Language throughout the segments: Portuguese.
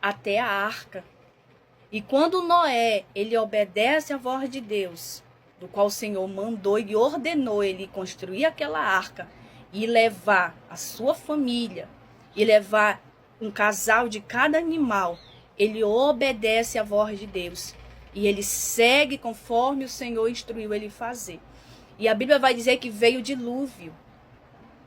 até a arca. E quando Noé, ele obedece à voz de Deus, do qual o Senhor mandou e ordenou ele construir aquela arca e levar a sua família, e levar um casal de cada animal, ele obedece à voz de Deus. E ele segue conforme o Senhor instruiu ele fazer. E a Bíblia vai dizer que veio o dilúvio.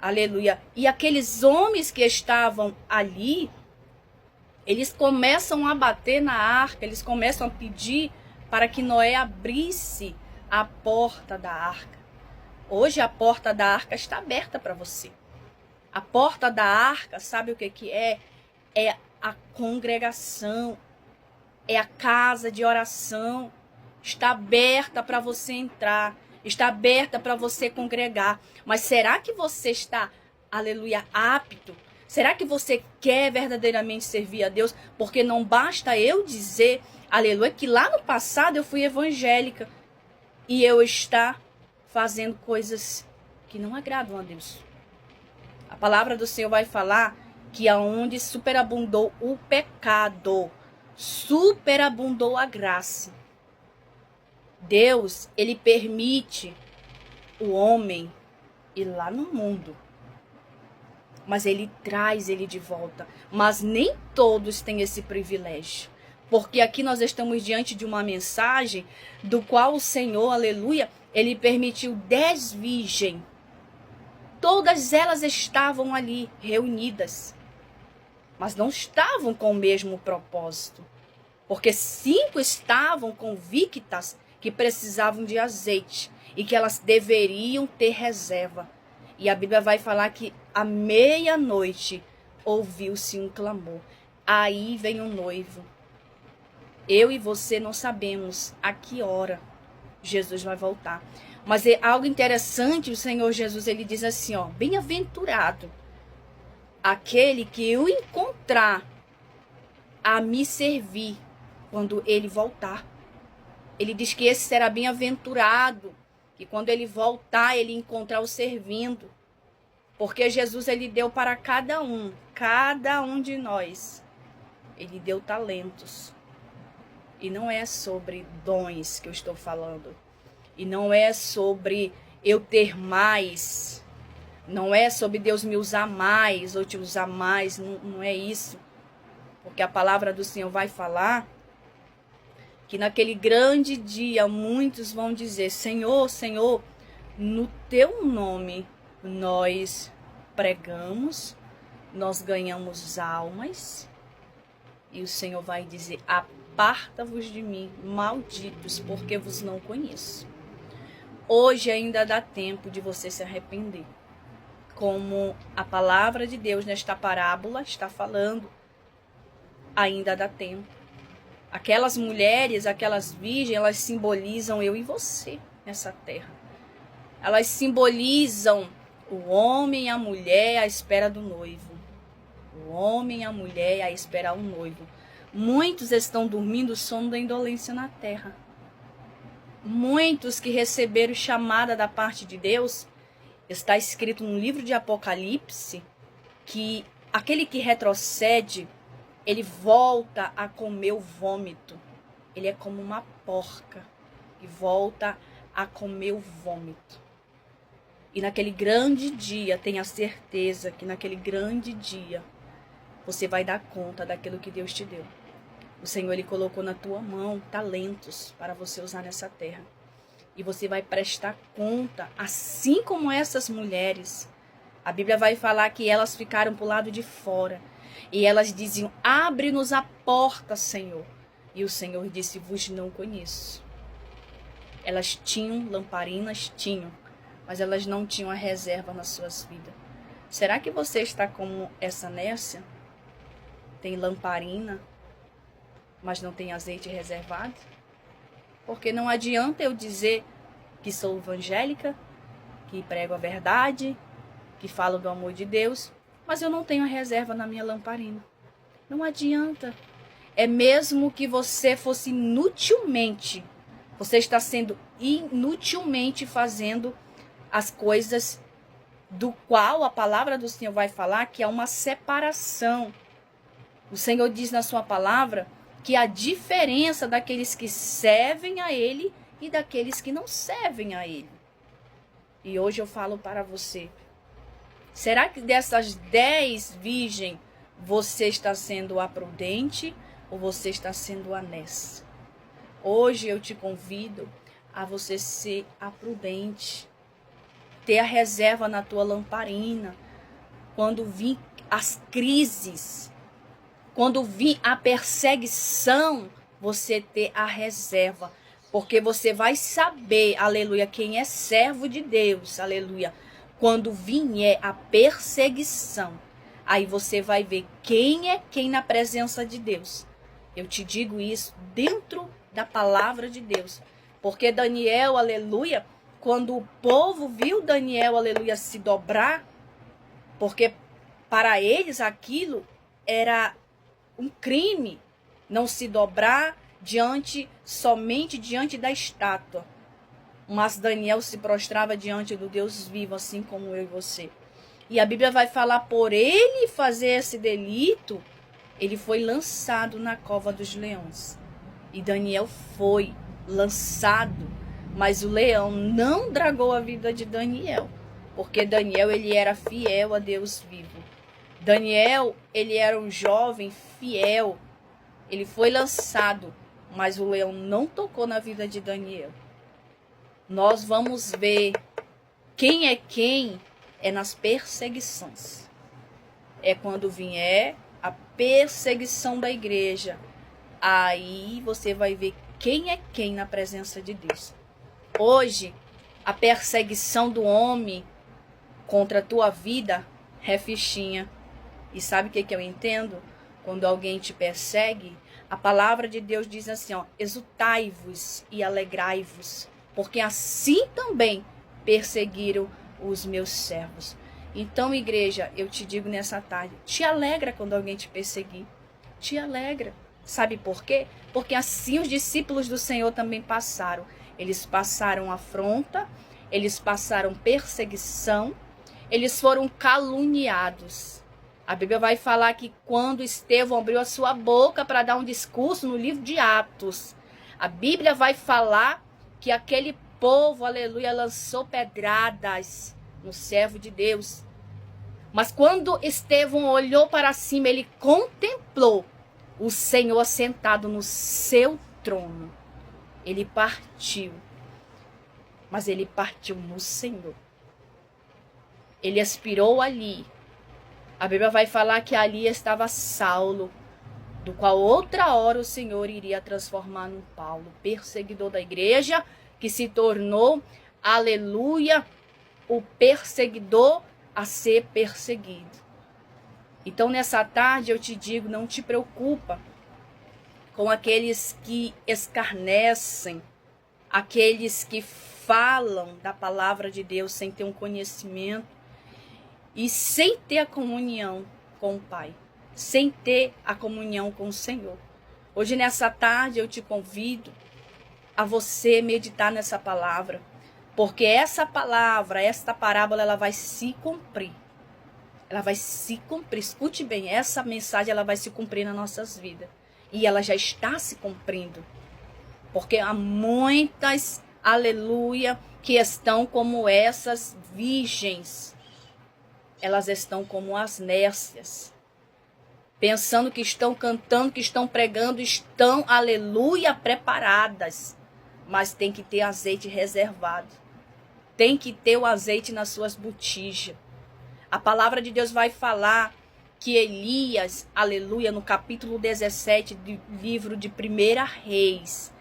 Aleluia. E aqueles homens que estavam ali, eles começam a bater na arca, eles começam a pedir para que Noé abrisse a porta da arca. Hoje a porta da arca está aberta para você. A porta da arca, sabe o que é? É a congregação, é a casa de oração. Está aberta para você entrar, está aberta para você congregar. Mas será que você está, aleluia, apto? Será que você quer verdadeiramente servir a Deus? Porque não basta eu dizer, aleluia, que lá no passado eu fui evangélica e eu estar fazendo coisas que não agradam a Deus. A palavra do Senhor vai falar que aonde superabundou o pecado, superabundou a graça. Deus, ele permite o homem ir lá no mundo, mas ele traz ele de volta. Mas nem todos têm esse privilégio, porque aqui nós estamos diante de uma mensagem do qual o Senhor, aleluia, ele permitiu 10 virgens. Todas elas estavam ali reunidas, mas não estavam com o mesmo propósito, porque 5 estavam convictas que precisavam de azeite e que elas deveriam ter reserva. E a Bíblia vai falar que à meia-noite ouviu-se um clamor. Aí vem o noivo. Eu e você não sabemos a que hora Jesus vai voltar. Mas é algo interessante, o Senhor Jesus, ele diz assim, ó, bem-aventurado aquele que eu encontrar a me servir quando ele voltar. Ele diz que esse será bem-aventurado, que quando ele voltar, ele encontrar o servindo. Porque Jesus, ele deu para cada um de nós, ele deu talentos. E não é sobre dons que eu estou falando. E não é sobre eu ter mais. Não é sobre Deus me usar mais ou te usar mais. Não é isso. Porque a palavra do Senhor vai falar que naquele grande dia muitos vão dizer, Senhor, Senhor, no teu nome nós pregamos, nós ganhamos almas. E o Senhor vai dizer, aparta-vos de mim, malditos, porque vos não conheço. Hoje ainda dá tempo de você se arrepender. Como a palavra de Deus nesta parábola está falando, ainda dá tempo. Aquelas mulheres, aquelas virgens, elas simbolizam eu e você nessa terra. Elas simbolizam o homem e a mulher à espera do noivo. O homem e a mulher à espera do noivo. Muitos estão dormindo o sono da indolência na terra. Muitos que receberam chamada da parte de Deus, está escrito no livro de Apocalipse, que aquele que retrocede, ele volta a comer o vômito. Ele é como uma porca que volta a comer o vômito. E naquele grande dia, tenha certeza que naquele grande dia, você vai dar conta daquilo que Deus te deu. O Senhor, ele colocou na tua mão talentos para você usar nessa terra. E você vai prestar conta, assim como essas mulheres. A Bíblia vai falar que elas ficaram para o lado de fora. E elas diziam, abre-nos a porta, Senhor. E o Senhor disse, vos não conheço. Elas tinham lamparinas, tinham, mas elas não tinham a reserva nas suas vidas. Será que você está como essa Nércia? Tem lamparina, mas não tem azeite reservado? Porque não adianta eu dizer que sou evangélica, que prego a verdade, que falo do amor de Deus, mas eu não tenho a reserva na minha lamparina. Não adianta. É mesmo que você fosse inutilmente, você está sendo inutilmente fazendo as coisas do qual a palavra do Senhor vai falar que é uma separação. O Senhor diz na sua palavra que a diferença daqueles que servem a Ele e daqueles que não servem a Ele. E hoje eu falo para você, será que dessas 10 virgens você está sendo a prudente ou você está sendo a nessa? Hoje eu te convido a você ser a prudente, ter a reserva na tua lamparina. Quando vir as crises, quando vir a perseguição, você ter a reserva. Porque você vai saber, aleluia, quem é servo de Deus, aleluia. Quando vier a perseguição, aí você vai ver quem é quem na presença de Deus. Eu te digo isso dentro da palavra de Deus. Porque Daniel, aleluia, quando o povo viu Daniel, aleluia, se dobrar, porque para eles aquilo era um crime, não se dobrar somente diante da estátua. Mas Daniel se prostrava diante do Deus vivo, assim como eu e você. E a Bíblia vai falar, por ele fazer esse delito, ele foi lançado na cova dos leões. E Daniel foi lançado, mas o leão não dragou a vida de Daniel, porque Daniel, ele era fiel a Deus vivo. Daniel, ele era um jovem fiel. Ele foi lançado, mas o leão não tocou na vida de Daniel. Nós vamos ver quem é nas perseguições. É quando vier a perseguição da igreja. Aí você vai ver quem é quem na presença de Deus. Hoje, a perseguição do homem contra a tua vida é fichinha. E sabe o que eu entendo? Quando alguém te persegue, a palavra de Deus diz assim, ó, exultai-vos e alegrai-vos, porque assim também perseguiram os meus servos. Então, igreja, eu te digo nessa tarde, te alegra quando alguém te perseguir. Te alegra. Sabe por quê? Porque assim os discípulos do Senhor também passaram. Eles passaram afronta, eles passaram perseguição, eles foram caluniados. A Bíblia vai falar que quando Estevão abriu a sua boca para dar um discurso no livro de Atos, a Bíblia vai falar que aquele povo, aleluia, lançou pedradas no servo de Deus. Mas quando Estevão olhou para cima, ele contemplou o Senhor sentado no seu trono. Ele partiu, mas ele partiu no Senhor. Ele expirou ali. A Bíblia vai falar que ali estava Saulo, do qual outra hora o Senhor iria transformar num Paulo, perseguidor da igreja, que se tornou, aleluia, o perseguidor a ser perseguido. Então, nessa tarde, eu te digo, não te preocupa com aqueles que escarnecem, aqueles que falam da palavra de Deus sem ter um conhecimento e sem ter a comunhão com o Pai, sem ter a comunhão com o Senhor. Hoje, nessa tarde, eu te convido a você meditar nessa palavra, porque essa palavra, esta parábola, ela vai se cumprir. Ela vai se cumprir. Escute bem, essa mensagem ela vai se cumprir nas nossas vidas. E ela já está se cumprindo. Porque há muitas, aleluia, que estão como essas virgens. Elas estão como as nércias. Pensando que estão cantando, que estão pregando, estão, aleluia, preparadas. Mas tem que ter azeite reservado. Tem que ter o azeite nas suas botijas. A palavra de Deus vai falar que Elias, aleluia, no capítulo 17 do livro de 1 Reis,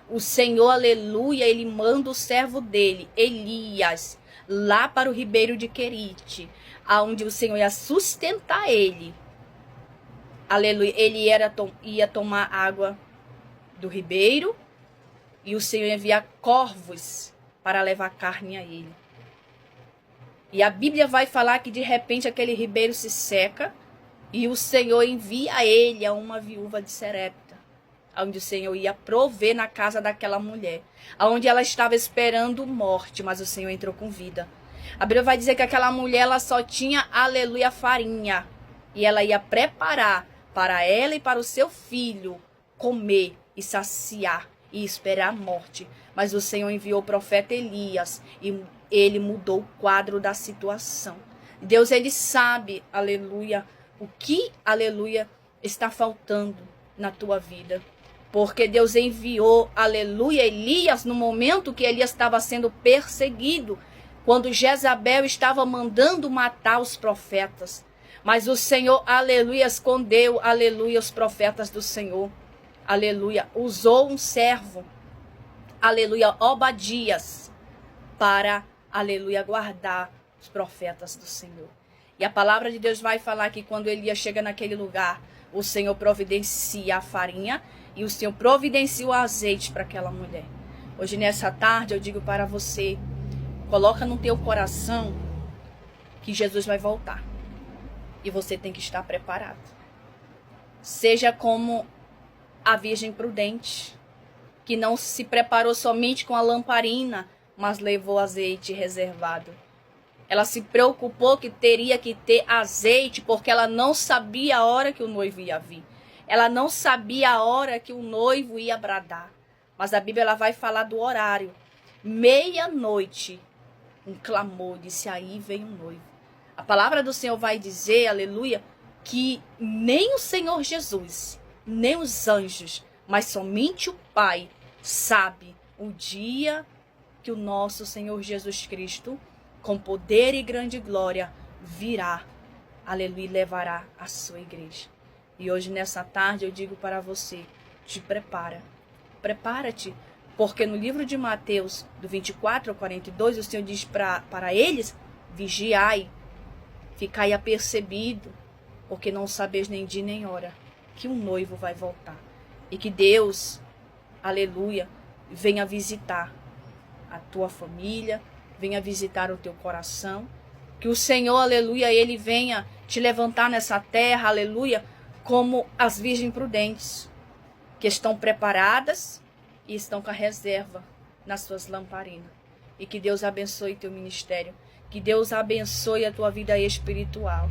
o Senhor, aleluia, ele manda o servo dele, Elias, lá para o ribeiro de Querite, aonde o Senhor ia sustentar ele. Aleluia, ele ia tomar água do ribeiro e o Senhor ia enviar corvos para levar carne a ele. E a Bíblia vai falar que de repente aquele ribeiro se seca e o Senhor envia a ele a uma viúva de Serepta, onde o Senhor ia prover na casa daquela mulher, onde ela estava esperando morte, mas o Senhor entrou com vida. A Bíblia vai dizer que aquela mulher ela só tinha, aleluia, farinha, e ela ia preparar para ela e para o seu filho comer e saciar e esperar a morte. Mas o Senhor enviou o profeta Elias e ele mudou o quadro da situação. Deus, ele sabe, aleluia, o que, aleluia, está faltando na tua vida. Porque Deus enviou, aleluia, Elias no momento que Elias estava sendo perseguido, quando Jezabel estava mandando matar os profetas. Mas o Senhor, aleluia, escondeu, aleluia, os profetas do Senhor. Aleluia, usou um servo, aleluia, Obadias, para, aleluia, guardar os profetas do Senhor. E a palavra de Deus vai falar que quando Elias chega naquele lugar, o Senhor providencia a farinha e o Senhor providencia o azeite para aquela mulher. Hoje, nessa tarde, eu digo para você, coloca no teu coração que Jesus vai voltar. E você tem que estar preparado. Seja como a virgem prudente, que não se preparou somente com a lamparina, mas levou azeite reservado. Ela se preocupou que teria que ter azeite, porque ela não sabia a hora que o noivo ia vir. Ela não sabia a hora que o noivo ia bradar. Mas a Bíblia ela vai falar do horário. Meia-noite, um clamor, disse: aí vem o noivo. A palavra do Senhor vai dizer, aleluia, que nem o Senhor Jesus, nem os anjos, mas somente o Pai sabe o dia que o nosso Senhor Jesus Cristo, com poder e grande glória, virá, aleluia, e levará a sua igreja. E hoje, nessa tarde, eu digo para você, te prepara, prepara-te, porque no livro de Mateus, do 24 ao 42, o Senhor diz para eles: vigiai, ficai apercebido, porque não sabeis nem dia nem hora que o noivo vai voltar. E que Deus, aleluia, venha visitar a tua família, venha visitar o teu coração. Que o Senhor, aleluia, ele venha te levantar nessa terra, aleluia, como as virgens prudentes, que estão preparadas e estão com a reserva nas suas lamparinas. E que Deus abençoe teu ministério. Que Deus abençoe a tua vida espiritual.